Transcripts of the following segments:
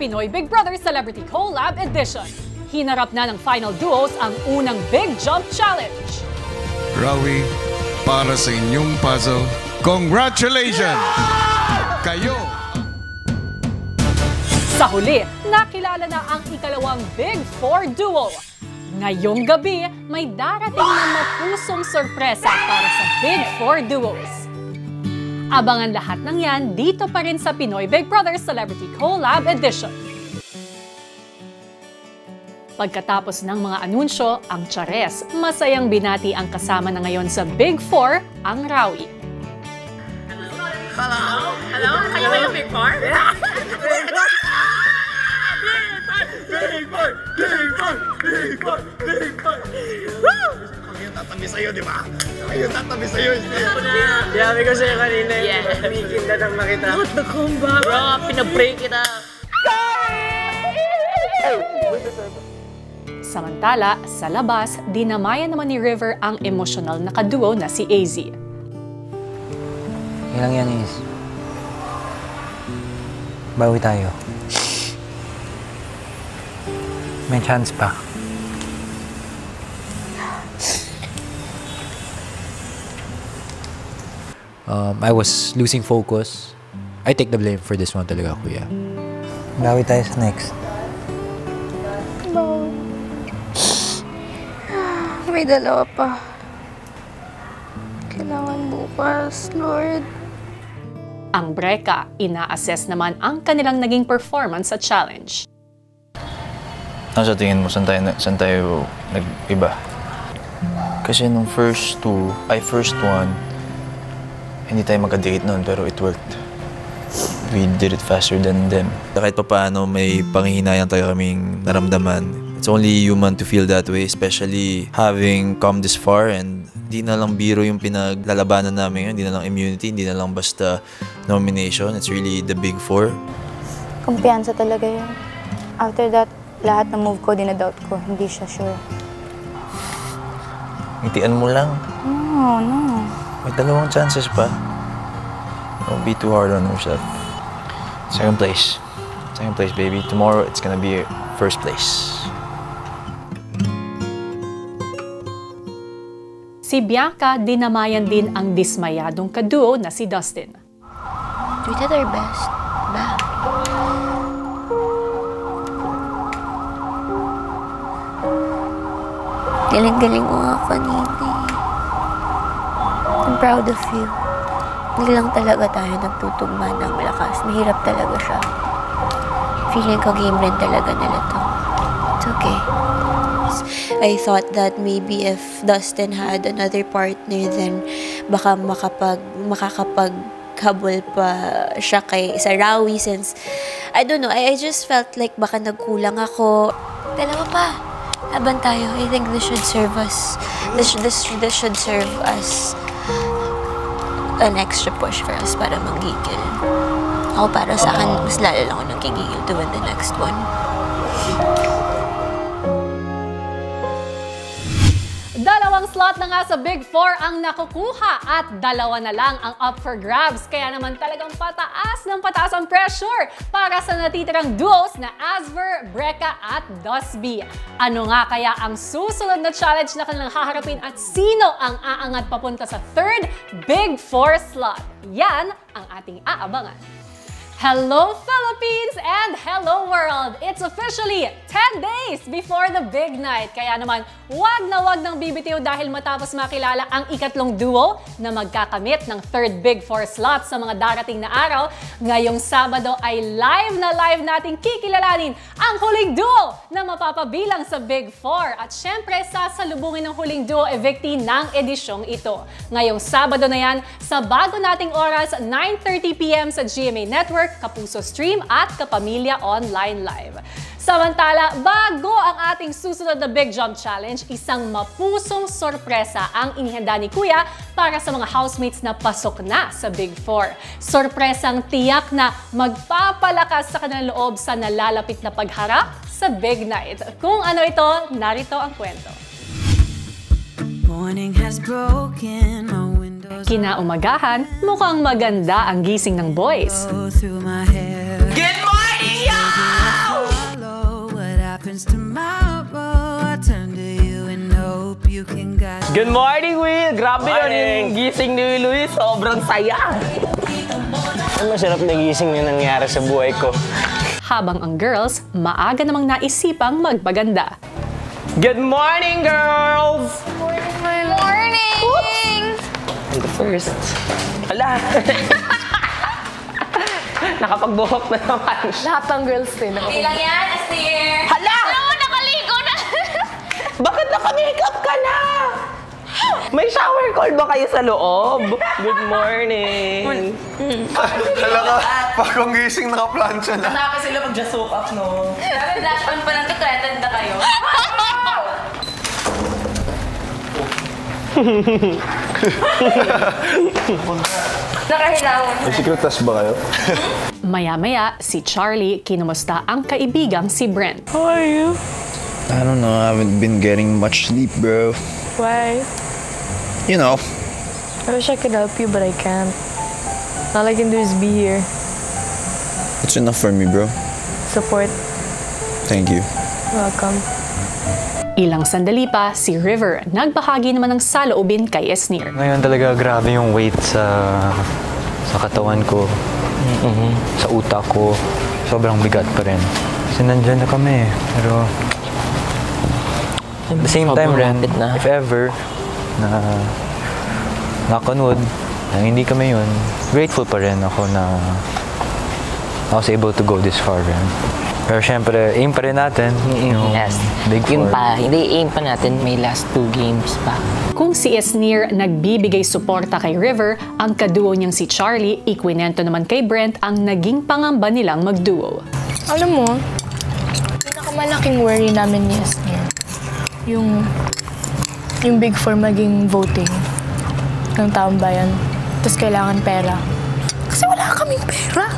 Pinoy Big Brother Celebrity Collab Edition. Hinarap na ng final duos ang unang Big Jump Challenge. Rawi, para sa inyong puzzle, congratulations! Kayo! Sa huli, nakilala na ang ikalawang Big Four duo. Ngayong gabi, may darating na mapusong sorpresa para sa Big Four duos. Abangan lahat ng yan dito pa rin sa Pinoy Big Brother Celebrity Collab Edition. Pagkatapos ng mga anunsyo, ang Chares, masayang binati ang kasama na ngayon sa Big Four, ang Rawi. Hello? Hello? Kayo ba yung Big Four? Big Four! Big Four! Big Four! Big Four! Big Four! Woo! Kami yung tatabi sa'yo, di ba? Kami yung tatabi sa'yo. Sabi ko sa'yo kanina, umikinda nang nakita. What the comeback? Bro, pinabreak kita. Samantala, sa labas, dinamayan naman ni River ang emosyonal na kaduo na si AZ. Ilang yan is, bawi tayo. May chance pa. I was losing focus. I take the blame for this one talaga, kuya. Bawi tayo sa next. May dalawa pa. Kailangan bukas, Lord. Ang Breka, ina-assess naman ang kanilang naging performance sa challenge. Ano sa tingin mo, saan tayo nag-iba? Kasi nung first one, hindi tayo magkadikit noon, pero it worked. We did it faster than them. Kahit pa paano, may panghihinayang tayo kaming naramdaman. It's only human to feel that way, especially having come this far and di na lang biro yung pinaglalabanan namin, hindi na lang immunity, hindi na lang basta nomination. It's really the Big Four. Kumpiyansa talaga yun. After that, lahat ng move ko, dinadoubt ko. Hindi siya sure. Ngitian mo lang. No. May dalawang chances pa. Don't be too hard on yourself. Second place. Second place, baby. Tomorrow, it's gonna be first place. Si Bianca, dinamayan din ang dismayadong kaduo na si Dustin. We did our best, ba? Galing-galing mo nga kanina. I'm proud of you. Hindi lang talaga tayo nagtutugma ng malakas. Mahirap talaga siya. Feeling ko game rin talaga nila to. It's okay. I thought that maybe if Dustin had another partner, then baka makakapaghabol pa siya sa Rawi since, I don't know, I just felt like baka nagkulang ako. Dalawa pa. Laban tayo. I think this should serve us. This should serve us an extra push for us para manggigil. Ako para sa akin, mas lalo lang ako nagigigil to win the next one. Dalawang slot na nga sa Big Four ang nakukuha at dalawa na lang ang up for grabs. Kaya naman talagang pataas ng pataas ang pressure para sa natitirang duos na Asver, Breka at Dusby. Ano nga kaya ang susunod na challenge na kanilang haharapin at sino ang aangat papunta sa third Big Four slot? Yan ang ating aabangan. Hello Philippines and hello world! It's officially 10 days before the big night. Kaya naman, wag nang bibitiw dahil matapos makilala ang ikatlong duo na magkakamit ng third Big Four slot sa mga darating na araw, ngayong Sabado ay live nating kikilalanin ang huling duo na mapapabilang sa Big Four. At syempre, sasalubungin ng huling duo evictee ng edisyong ito. Ngayong Sabado na yan, sa bago nating oras, 9:30 PM sa GMA Network, Kapuso Stream at Kapamilya Online Live. Samantala, bago ang ating susunod na Big Jump Challenge, isang mapusong sorpresa ang inihanda ni Kuya para sa mga housemates na pasok na sa Big Four. Sorpresang tiyak na magpapalakas sa kanilang loob sa nalalapit na pagharap sa Big Night. Kung ano ito, narito ang kwento. Kinaumagahan, mukhang maganda ang gising ng boys. Good morning, y'all! happens tomorrow, I turn to you and hope you can guide. Good morning, Will! Grabe yun yung gising ni Luis. Sobrang saya. Ang masarap na gising na nangyari sa buhay ko. Habang ang girls, maaga namang naisipang magpaganda. Good morning, girls! Morning! And the first. Hala! Nakapagbuhok na naman. Lahat ng girls din. Hindi lang yan, Asir. Hala! Ano, nakaligo na! Bakit naka-makeup ka na? May shower call ba kayo sa loob? Good morning. Talaga, pagkong gising naka-plancha na. Naka sila mag-just woke up, no? Sabi, flash on pa lang ito, threatened na kayo. Nakahilawan. May secret test ba kayo? Maya-maya, si Charlie kinumusta ang kaibigang si Brent. How are you? I don't know, I haven't been getting much sleep, bro. Why? You know. I wish I could help you, but I can't. All I can do is be here. It's enough for me, bro. Support. Thank you. Welcome. Ilang sandali pa, si River nagbahagi naman ng saloobin kay Esnir. Ngayon talaga grabe yung weight sa katawan ko, sa utak ko. Sobrang bigat pa rin. Kasi nandyan na kami. Pero at the same time rin, if ever na nakanood na hindi kami yun, grateful pa rin ako na I was able to go this far rin. Pero syempre, aim pa rin natin. Yes. Big Yun four. pa, hindi aim pa natin. May last 2 games pa. Kung si Esnir nagbibigay suporta kay River, ang kaduo niyang si Charlie, ikwinento naman kay Brent ang naging pangamba nilang magduo. Alam mo, pinakamalaking worry namin ni Esnir, yung Big Four maging voting ng taong bayan. Tapos kailangan pera. Kasi wala kaming pera.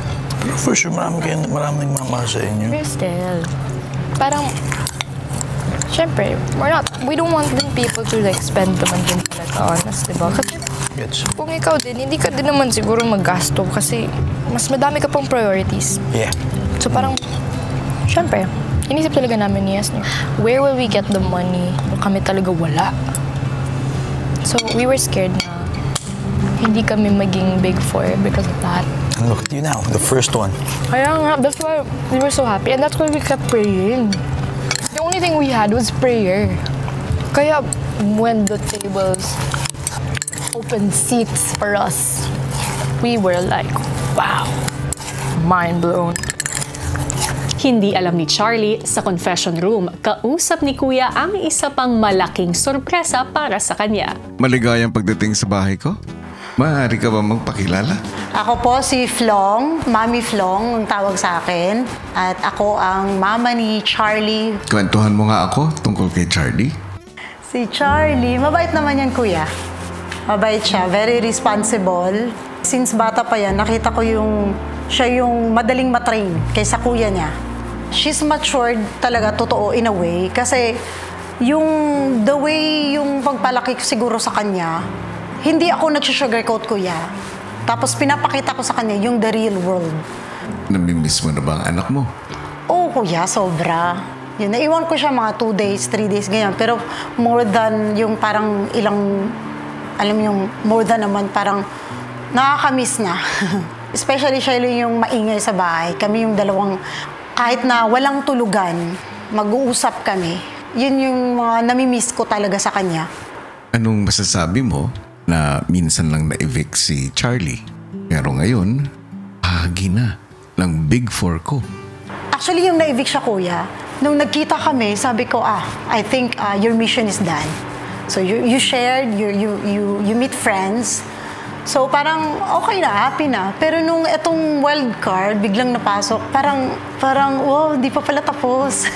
Pero for sure, maraming mamahal sa inyo. But still, parang, syempre, we don't want din people to like spend naman din talaga, honest, diba? Kasi kung ikaw din, hindi ka din naman siguro maggasto kasi mas madami ka pang priorities. Yeah. So parang, syempre, inisip talaga namin ni Esnir, where will we get the money? Kami talaga wala. So we were scared na hindi kami maging Big Four because of that. And look at you now, the first one. Kaya nga, that's why we were so happy and that's why we kept praying. The only thing we had was prayer. Kaya when the tables opened seats for us, we were like, wow, mind blown. Hindi alam ni Charlie, sa confession room, kausap ni Kuya ang isa pang malaking sorpresa para sa kanya. Maligayang pagdating sa bahay ko? Maaari ka ba magpakilala? Ako po si Flong, Mami Flong ang tawag sa akin. At ako ang mama ni Charlie. Kwentuhan mo nga ako tungkol kay Charlie. Si Charlie, mabait naman yan, Kuya. Mabait siya, very responsible. Since bata pa yan, nakita ko siya yung madaling matrain kaysa kuya niya. She's matured talaga, totoo, in a way. Kasi the way yung pagpalaki ko siguro sa kanya, hindi ako nag-sugarcoat, Kuya. Tapos pinapakita ko sa kanya yung the real world. Namimiss mo na ba ang anak mo? Oo, Kuya, sobra. Yun, naiwan ko siya mga 2 days, 3 days, ganyan. Pero more than yung parang ilang, alam yung more than naman, parang nakakamiss na. Especially siya yung maingay sa bahay. Kami yung dalawang, kahit na walang tulugan, mag-uusap kami. Yun yung mga namimiss ko talaga sa kanya. Anong masasabi mo na minsan lang na-evict si Charlie? Pero ngayon, bahagi na ng Big Four ko. Actually, yung na-evict siya, Kuya, nung nagkita kami, sabi ko, I think your mission is done. So you shared, you meet friends. So parang okay na, happy na. Pero nung etong wild card, biglang napasok, parang wow, di pa pala tapos.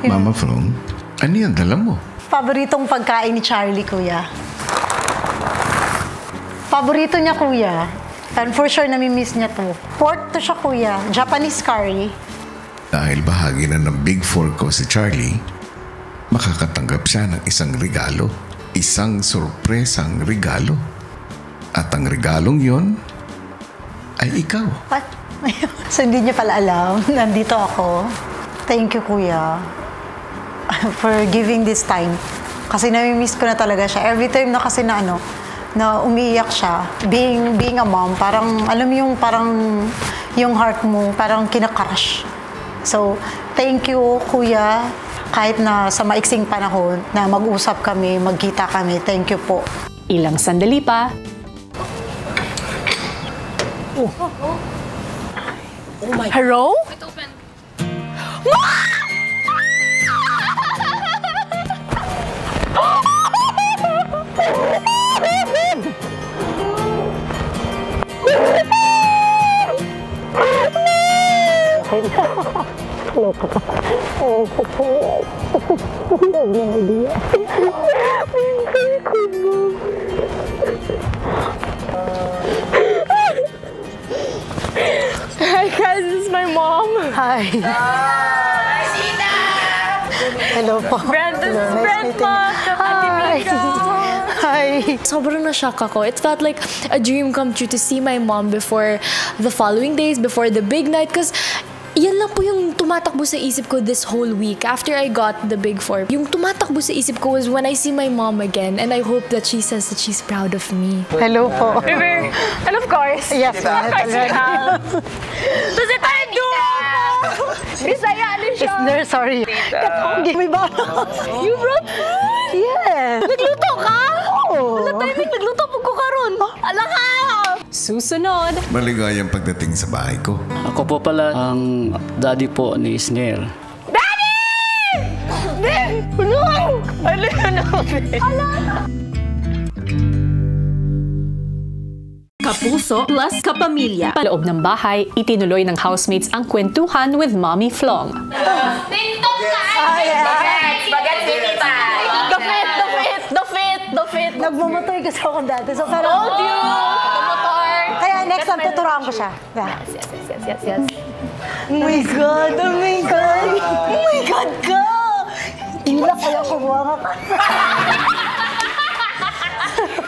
Mama Flong, ano yan dala mo? Paboritong pagkain ni Charlie, Kuya. Paborito niya, Kuya. And for sure, namimiss niya to. Pork to siya, Kuya. Japanese curry. Dahil bahagi na ng Big Four ko si Charlie, makakatanggap siya ng isang regalo. Isang sorpresang regalo. At ang regalong yon ay ikaw. What? So hindi niya pala alam. Nandito ako. Thank you, Kuya. for giving this time. Kasi nami-miss ko na talaga siya. Every time na kasi na umiiyak siya, being a mom, parang, alam mo yung parang yung heart mo, parang kinakrush. So, thank you, Kuya. Kahit na sa maiksing panahon na mag-usap kami, magkita kami, thank you po. Ilang sandali pa. Hello? Hi guys, this is my mom. Hi. Hello po. Hi. Sobrang na-shock ako. It felt like a dream come true to see my mom before the following days, before the big night. Because yan lang po yung tumatakbo sa isip ko this whole week after I got the Big Four. Yung tumatakbo sa isip ko was when I see my mom again and I hope that she says that she's proud of me. Hello po. And of course, Yes, kasi tayo doon! Bisaya ano siya? Isner, sorry. May ba? You brought food? Yes. Nagluto ka? Oo. Wala timing, nagluto po ko karon. Ala ka! Susunod. Maligayang pagdating sa bahay ko. Ako po pala ang daddy po ni Isner. Daddy! No! Kapuso plus kapamilya. Paloob ng bahay, itinuloy ng housemates ang kwentuhan with Mommy Flong. Tintong ka! Bagets, tita! The fit! Nagmamotor kasi ako dati. So, parang, Told you! The motor! Kaya next time, tuturuan ko siya. Yeah. Yes. Oh my God! Oh my God! Oh my God ka! Ilak kaya kumuha ka.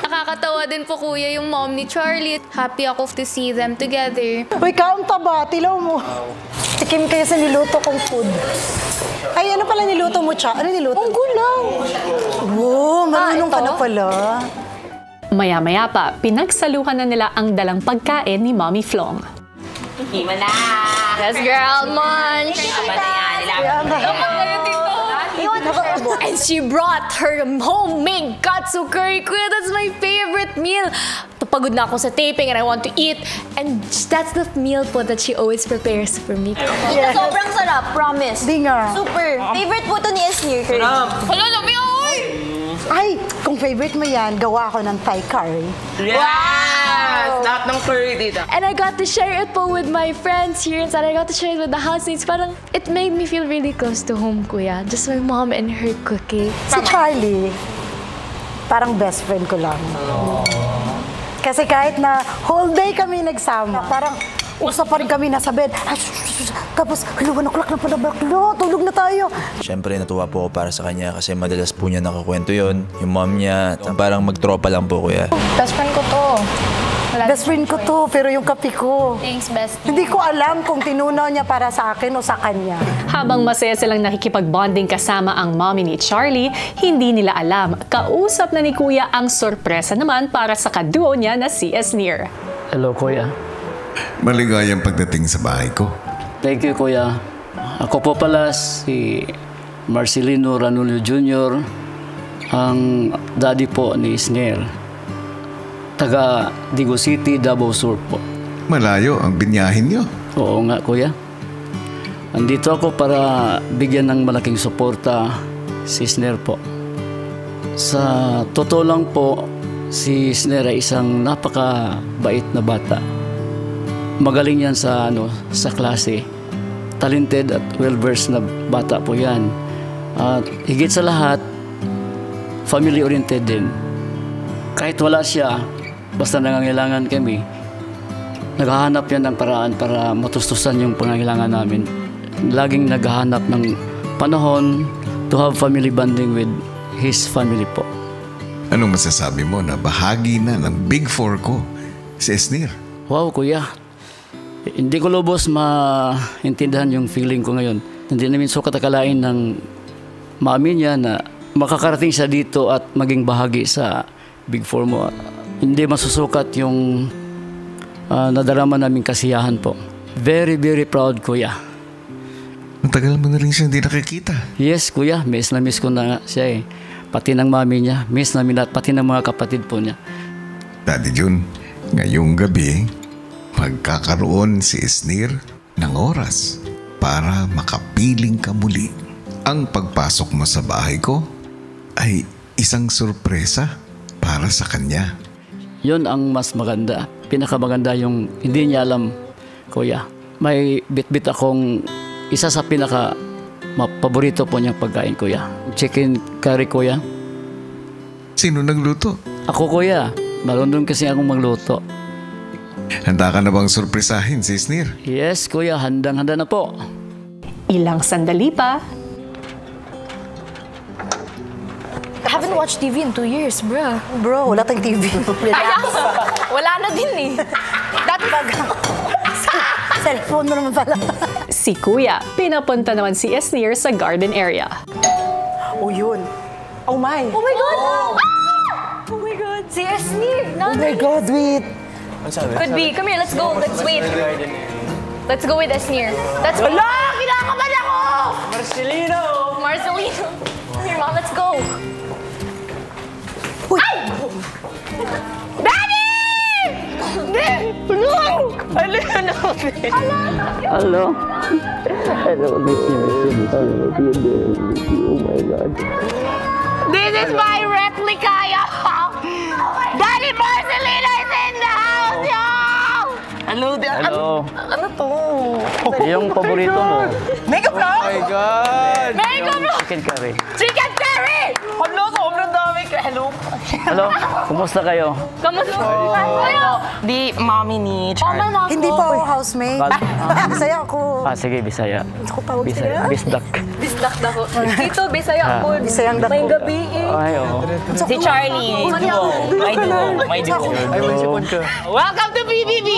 Nakakatawa din po kuya yung mom ni Charlie. Happy ako to see them together. Uy, kaunta ba? Tilaw mo. Tikim kayo sa niluto kong food. Ay, ano pala niluto mo, Cha? Ano niluto? Ang gulaw. Oh, marunong ka na pala. Maya-maya pa, pinagsaluhan na nila ang dalang pagkain ni Mommy Flong. Hima na! Yes, girl, munch! And she brought her homemade katsu curry. Kuya, that's my favorite meal. Pagod na ako sa taping and I want to eat. And that's the meal po that she always prepares for me. Ito sobrang sarap, promise. Di nga. Super. Favorite po to ni Esnir. Hala, lami oy! Ay, kung favorite mo yan, gawa ako ng Thai curry. Yes! Lahat ng curry dito. And I got to share it po with my friends here inside. I got to share it with the housemates. Parang, it made me feel really close to home, kuya. Just my mom and her cooking. Si Charlie, parang best friend ko lang. Kasi kahit na whole day kami nagsama, parang usap pa rin kami nasa bed. Tapos, 1 o'clock na pala, tulog na tayo. Siyempre, natuwa po ako para sa kanya kasi madalas po niya nakakwento yon. Yung mom niya, parang magtropa lang po, kuya. Best friend ko to. Best friend ko to, pero yung kape ko. Thanks, best. Hindi ko alam kung tinunaw niya para sa akin o sa kanya. Habang masaya silang nakikipag-bonding kasama ang mommy ni Charlie, hindi nila alam. Kausap na ni Kuya ang sorpresa naman para sa kaduo niya na si Esnir. Hello, Kuya. Maligayang pagdating sa bahay ko. Thank you, Kuya. Ako po pala si Marcelino Ranulio Jr., ang daddy po ni Isner. Taga Digo City, Davao Sur po. Malayo ang binyahin niyo. Oo nga, Kuya. Andito ako para bigyan ng malaking suporta si Isner po. Sa totoo lang po, si Isner ay isang napakabait na bata. Magaling yan sa klase. Talented at well-versed na bata po yan. At higit sa lahat, family-oriented din. Kahit wala siya, basta nangangailangan kami, naghahanap yan ng paraan para matustusan yung pangangailangan namin. Laging naghahanap ng panahon to have family bonding with his family po. Anong masasabi mo na bahagi na ng Big Four ko, si Esnir? Wow, Kuya. Hindi ko lubos maintindihan yung feeling ko ngayon. Hindi namin sukat akalain ng mami niya na makakarating siya dito at maging bahagi sa Big Four mo. Hindi masusukat yung nadarama naming kasiyahan po. Very, very proud, Kuya. Matagal mo na rin siya hindi nakikita. Yes, Kuya. Miss na miss ko na nga siya eh. Pati ng mami niya. Miss namin at pati ng mga kapatid po niya. Daddy Jun, ngayong gabi, magkakaroon si Esnir ng oras para makapiling ka muli. Ang pagpasok mo sa bahay ko ay isang sorpresa para sa kanya. Yun ang mas maganda. Pinakamaganda yung hindi niya alam, Kuya. May bit-bit akong isa sa paborito po niyang pagkain, Kuya. Chicken curry, Kuya. Sino nagluto? Ako, Kuya. Marunong kasi akong magluto. Handa ka na bang sorpresahin si Esnir? Yes, Kuya. Handang-handa na po. Ilang sandali pa. I haven't watched TV in 2 years, bro. Bro, wala tayong TV. Kaya, wala na din eh. Dati cellphone mo naman pala. Si Kuya, pinapunta naman si Esnir sa garden area. Oh, yun. Oh my. Oh my God! Ah! Oh my God! Si Esnir! Oh my God, wait. Could be. Come here, let's go. Let's wait. Let's go with Esnir. Let's go. Wala! Kinakabahan ako! Marcelino! Marcelino! Here, Mom, let's go. Ay! Daddy! No! Hello! Hello? Hello, miss you. Oh my God. This is my replica, y'all! Daddy Marcelino is in the house, y'all! Hello, Hello. Ano to? Yung paborito mo. Makeup vlog! Oh my God! Makeup vlog! Chicken curry. Chicken curry! Hello, sobrang dami. Hello. Hello, kumusta kayo? Kamusta kayo? Di mommy ni Charlie. Hindi po ako housemate. Bisaya ako. Sige, Bisaya. Ako tawag Bisaya. sila. Bisdak. Bisdak dako. Dito, Bisaya ako. Bisayang dako. May gabi eh. Ay, oo. Si Charlie. May duo. Ay, may sipon ka. Welcome to BBB!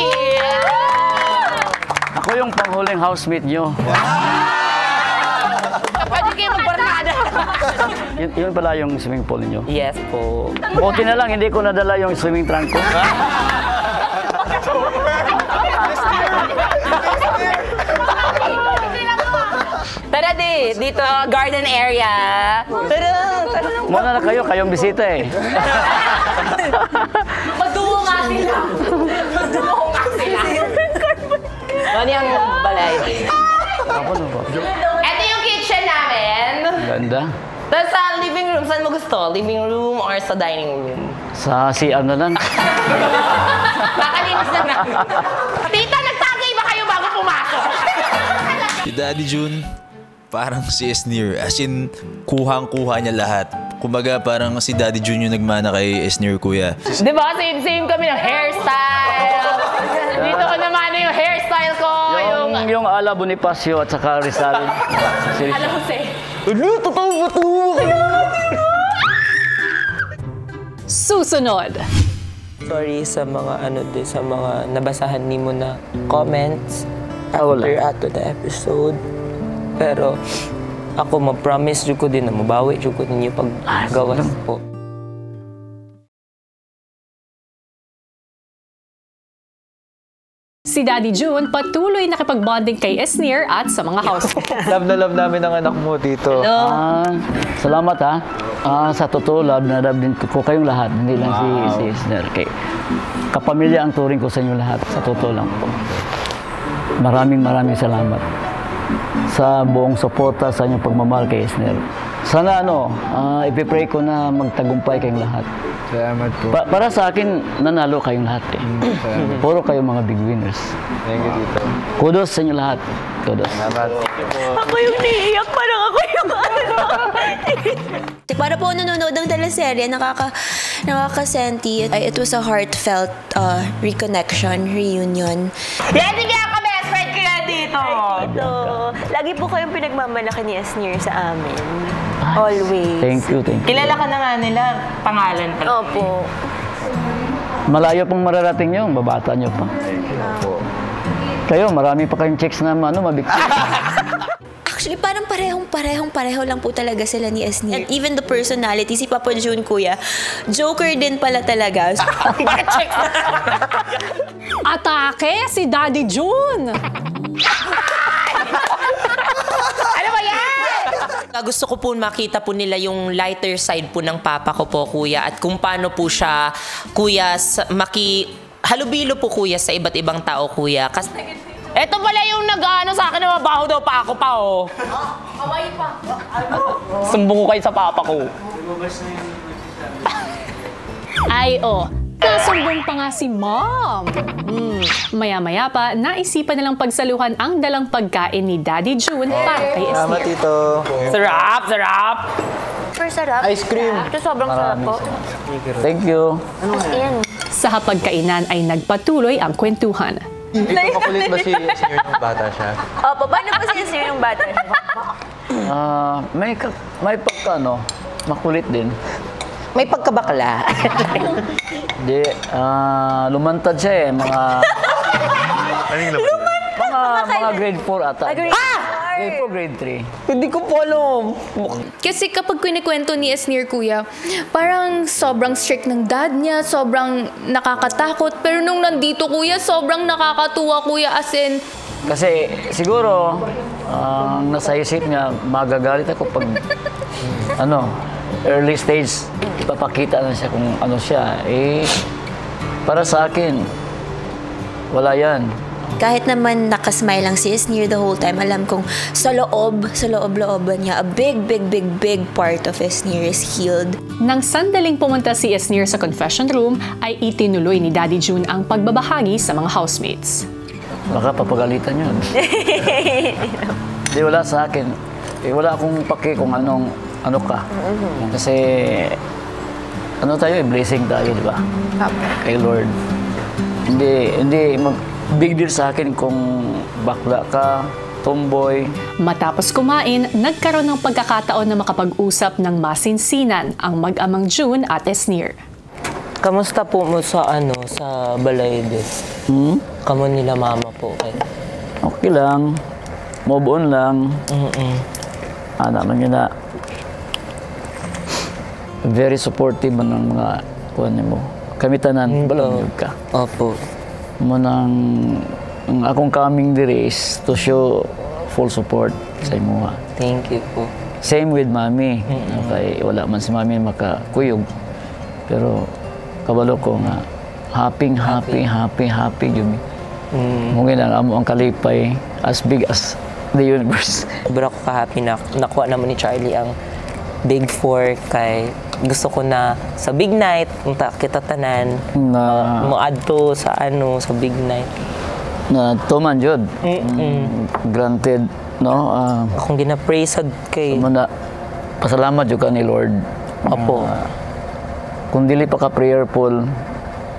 Ako yung panghuling housemate nyo. Pwede kayo magbarkada. Yun pala yung swimming pool niyo. Yes po. Buti na lang, hindi ko nadala yung swimming trunk ko. Tara dito, garden area. Tara. Muna na kayo, kayong bisita eh. Magduo nga sila. Magduo nga sila. Ano yung balay? Ako na ba? Ito yung kitchen namin. Ganda. Tapos sa living room, saan mo gusto? Living room or sa dining room? Sa CR na lang. Kakalinis na namin. Tita, nagtagay ba kayo bago pumasok? Si Daddy Jun, parang si Esnir. As in, kuhang-kuha niya lahat. Kumbaga, parang si Daddy Jun yung nagmana kay Esnir, kuya. Diba? Same kami ng hairstyle. Dito ko naman yung hairstyle ko. Yung ala Bonifacio at saka Rizal. Alam ko sa'yo. Totoo ba ito? Susunod. Sorry sa mga sa mga nabasahan nimo na comments after the episode. Pero ako ma-promise jud ko din na mabawi jud ko ninyo pag gawas po. Si Daddy Jun patuloy nakipag-bonding kay Esnir at sa mga housemate. Love na love namin ang anak mo dito. Salamat ha. Sa totoo, love na love din ko kayong lahat. Hindi lang si Esnir. Kapamilya ang turing ko sa inyo lahat. Sa totoo lang po. Maraming salamat sa buong suporta sa inyong pagmamahal kay Esnir. Sana ipipray ko na magtagumpay kayong lahat. Salamat po. Para sa akin, nanalo kayong lahat eh. Puro kayong mga big winners. Thank you, Tito. Kudos sa inyo lahat. Kudos. Salamat. Ako yung niiyak, parang ako yung Para po nanonood ng teleserye, nakakasenti. It was a heartfelt reconnection, reunion. Yan, sige ako, best friend ko yan dito. Lagi po kayong pinagmamalaki ni Esnir sa amin. Always. Thank you. Kilala ka na nga nila, pangalan pa. Opo. Malayo pong mararating nyo, babata nyo pa. Kayo, marami pa kayong chicks na mabigti. Actually, parang pareho lang po talaga sila ni Esnir. And even the personality, si Papa June, kuya, joker din pala talaga. Atake si Daddy June! Ano ba yan? Gusto ko po makita po nila yung lighter side po ng papa ko po, kuya. At kung paano po siya, kuya, halubilo po, kuya, sa iba't ibang tao, kuya. Kasi Eto pala yung nag-ano sa akin na mabaho daw pa ako pa, oh. Hawaii pa. Sumbong ko kayo sa papa ko. Ay, nasumbong pa nga si Mom. Maya-maya pa, naisipan nilang pagsaluhan ang dalang pagkain ni Daddy June para kay Esnir. Salamat, Tito. Sarap, sarap. Super sarap. Ice cream. Ito sobrang sarap po. Thank you. Sa hapagkainan ay nagpatuloy ang kwentuhan. Makulit ba si Esnir nung bata siya? Opo, paano po si Esnir yung bata niya? May pagka, makulit din. May pagkabakla. Hindi, lumantad siya eh, mga grade 4 ata. Grade 4, grade 3. Hindi ko po alam. Kasi kapag kinikwento ni Esnir, kuya, parang sobrang strict ng dad niya, sobrang nakakatakot. Pero nung nandito, kuya, sobrang nakakatuwa, kuya, as in... Kasi siguro, nasa isip niya, magagalit ako pag, early stage, ipapakita na siya kung ano siya. Para sa akin, wala yan. Kahit naman nakasmile lang si Esnir the whole time, alam kong sa loob-looban niya, a big part of Esnir is healed. Nang sandaling pumunta si Esnir sa confession room, ay itinuloy ni Daddy June ang pagbabahagi sa mga housemates. Baka papagalitan yun. Di, wala sa akin. Wala akong paki kung ano ka. Kasi, tayo, blessing tayo, di ba? Kay Lord. Hindi big deal sa akin kung bakla ka, tomboy. Matapos kumain, nagkaroon ng pagkakataon na makapag-usap ng masinsinan ang mag-amang June at Esnir. Kamusta po mo sa balay din? Kamo nila mama po kayo? Okay lang. Move on lang. Naman yun na very supportive ng mga kuwan mo. Kami tanan, balang ka. Opo. Ang akong coming dire is to show full support sa imo. Thank you po. Same with mami. Okay, wala man si mami makakuyog. Pero kabalo ko nga happy yun. Mungkin ang ang kalipay as big as the universe. Sobra ko ka-happy na nakuha naman ni Charlie ang Big 4 kay gusto ko na sa big night kita tanan mo-adto sa big night na tuman jud. Granted, akong gina-pray sad kay pasalamat jud ka ni Lord. Opo. Kung dili pa ka prayerful,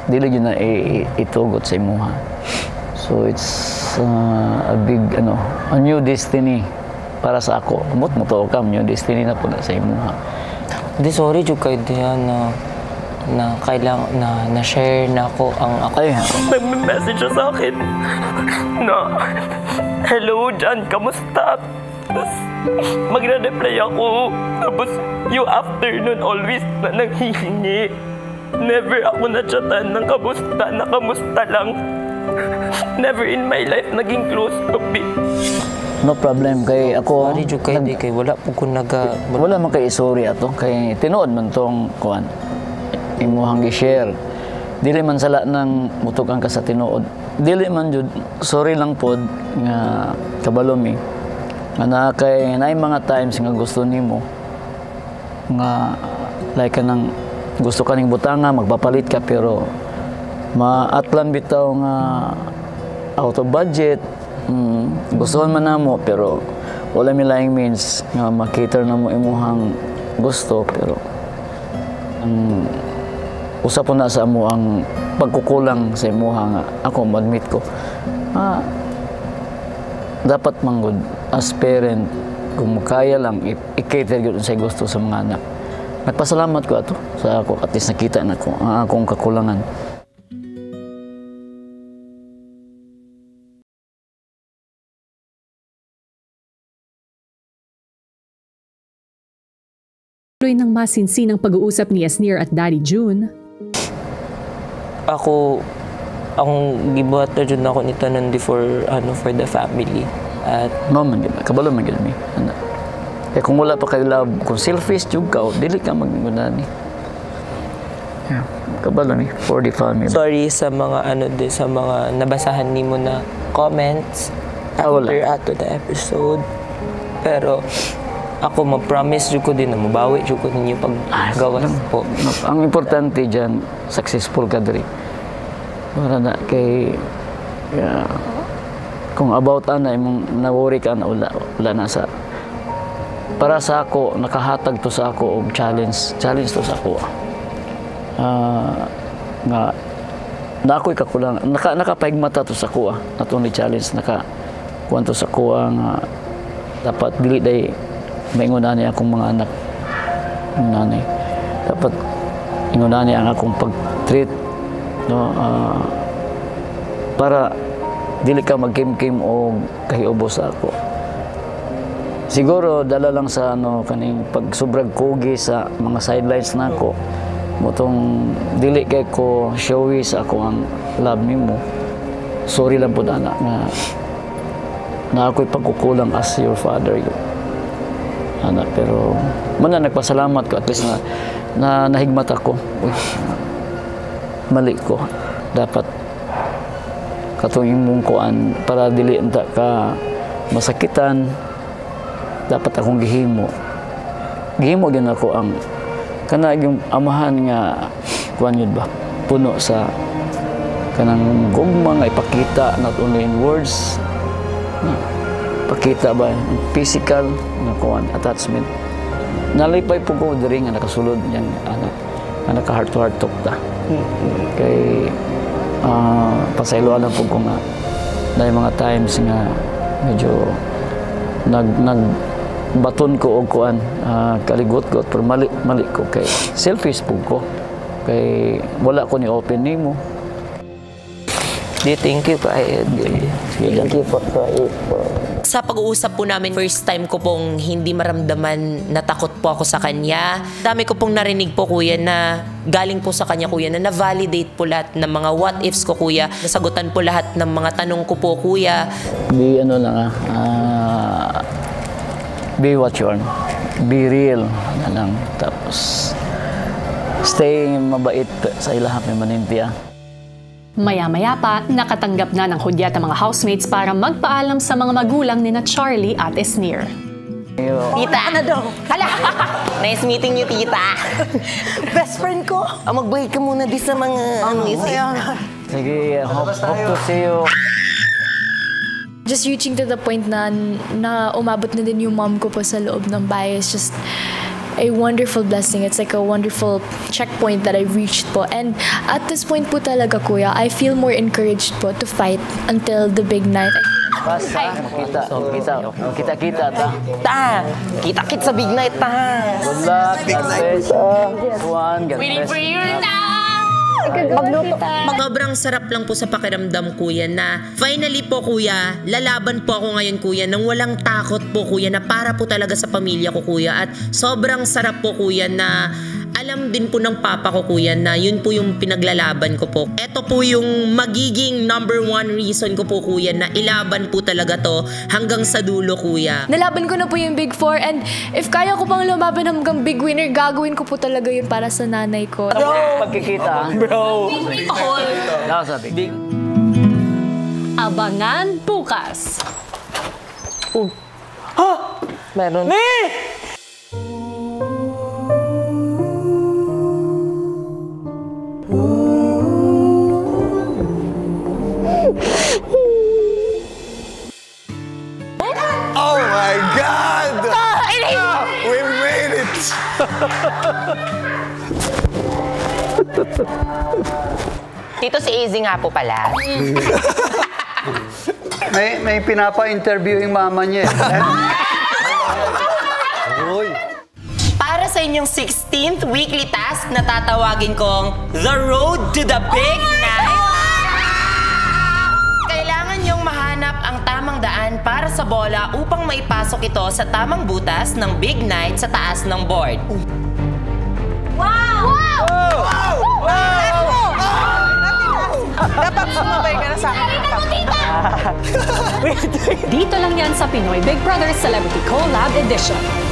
dili yun na itugot sa imuha. So it's a big a new destiny para sa ako. Amot mo to kam, new destiny na po na sa imuha. Di sorry jud kay diyan na kailang na share na ako ang ako. May message siya sa akin na hello Jan, kamusta? Tapos magre-reply ako. Tapos yung afternoon always na nanghihingi. Never ako na-chatan ng kamusta lang. Never in my life naging close to me. No problem kay ako. Sorry jud kay wala po ko wala man kay sorry ato kay tinuod man tong kuan. Imuhang gi-share. Dili man sala nang mutugan ka sa tinuod. Dili man jud sorry lang pod nga kabalo mi. Nga kay naay mga times nga gusto nimo nga like kanang gusto kaning butanga magpapalit ka pero maatlan bitaw nga out of budget. Gustuhan man namo pero wala mi laing means nga makater na mo imuhang gusto pero usa po na sa amo ang pagkukulang sa imuha nga ako admit ko dapat manggod as parent kung kaya lang i-cater gyud sa gusto sa mga anak. Nagpasalamat ko ato sa ako at least nakita na ko ang akong kakulangan. Tuloy ng masinsinang pag-uusap ni Esnir at Daddy June. Akong gibuhat na dyan ako nito nun for the family. At Mama, kabalo man gid mi. Kaya kung wala pa kay love, kung selfish jud ka, dili ka maggunani. Yeah, kabalo ni for the family. Sorry sa mga sa mga nabasahan nimo na comments after the episode. Pero ako ma-promise ko din na mabawi ko ninyo paggawas po. Ang importante diyan, successful ka diri. Para na kay kung about ana imong na-worry ka na wala na sa para sa ako nakahatag to sa ako og challenge to sa ako. Nga na ako'y kakulang nakapahigmata to sa ako not only challenge kuwanto sa ako nga dapat dili day maingunan niya akong mga anak nanay dapat ingunan niya ang akong pag-treat no para dili ka magkim-kim o kahiubo sa ako. Siguro dala lang sa kaning pagsubrag kogi sa mga sidelines nako. Motong dili kay ko showy sa ako ang love nimo. Sorry lang po anak na ako'y pagkukulang as your father. Anak, pero man nagpasalamat ko at least na nahigmat ako. Uy, mali ko. Dapat katong imong kuan para dili enta ka masakitan. Dapat akong gihimo din ako ang kana yung amahan nga kuan yun ba puno sa kanang gugma nga ipakita not only in words pakita ba physical nga kuan attachment nalipay po ko diri nga nakasulod yang anak nga naka heart to heart talk ta kay pasayloan po ko nga na mga times nga medyo baton ko og kuan kaligot-got pero mali ko kay selfish po ko kay wala ko ni open nimo. Thank you kay thank you po Sa pag-uusap po namin, first time ko pong hindi maramdaman na takot po ako sa kanya. Dami ko pong narinig po kuya na galing po sa kanya kuya na na-validate po lahat ng mga what ifs ko kuya. Nasagutan po lahat ng mga tanong ko po kuya. Be what you are. Be real na lang. Tapos, stay mabait sa ilahap ng manintiya. Maya-maya pa, nakatanggap na ng hudyat ang mga housemates para magpaalam sa mga magulang ni na Charlie at Esnir. Tita! Ano daw? Hala! Nice meeting you, tita! Best friend ko! Mag-bye ka muna di sa mga Sige, hope to see you. Just reaching to the point na umabot na din yung mom ko po sa loob ng bahay is just a wonderful blessing. It's like a wonderful checkpoint that I've reached po. And at this point po talaga, kuya, I feel more encouraged po to fight until the big night. Basta, kita ta. Kita sa big night, ta. Good luck, God bless. Waiting for you now! Sobrang sarap lang po sa pakiramdam kuya na finally po kuya, lalaban po ako ngayon kuya nang walang takot po kuya na para po talaga sa pamilya ko kuya. At sobrang sarap po kuya na alam din po ng papa ko kuya na yun po yung pinaglalaban ko po. Ito po yung magiging number 1 reason ko po kuya na ilaban po talaga to hanggang sa dulo kuya. Nalaban ko na po yung Big 4 and if kaya ko pang lumaban hanggang big winner, gagawin ko po talaga yun para sa nanay ko. Pagkikita. Bro! Big. Abangan bukas. Meron. Oh my God! We made it! Tito si Izzy nga po pala. may pinapa-interview yung mama niya. Para sa inyong 16th weekly task na tatawagin kong The Road to the Big Night, kailangan niyong mahanap ang tamang daan para sa bola upang maipasok ito sa tamang butas ng big night sa taas ng board. Wow! Dapat sumabay ka na sa akin. Dito lang yan sa Pinoy Big Brother Celebrity Collab Edition.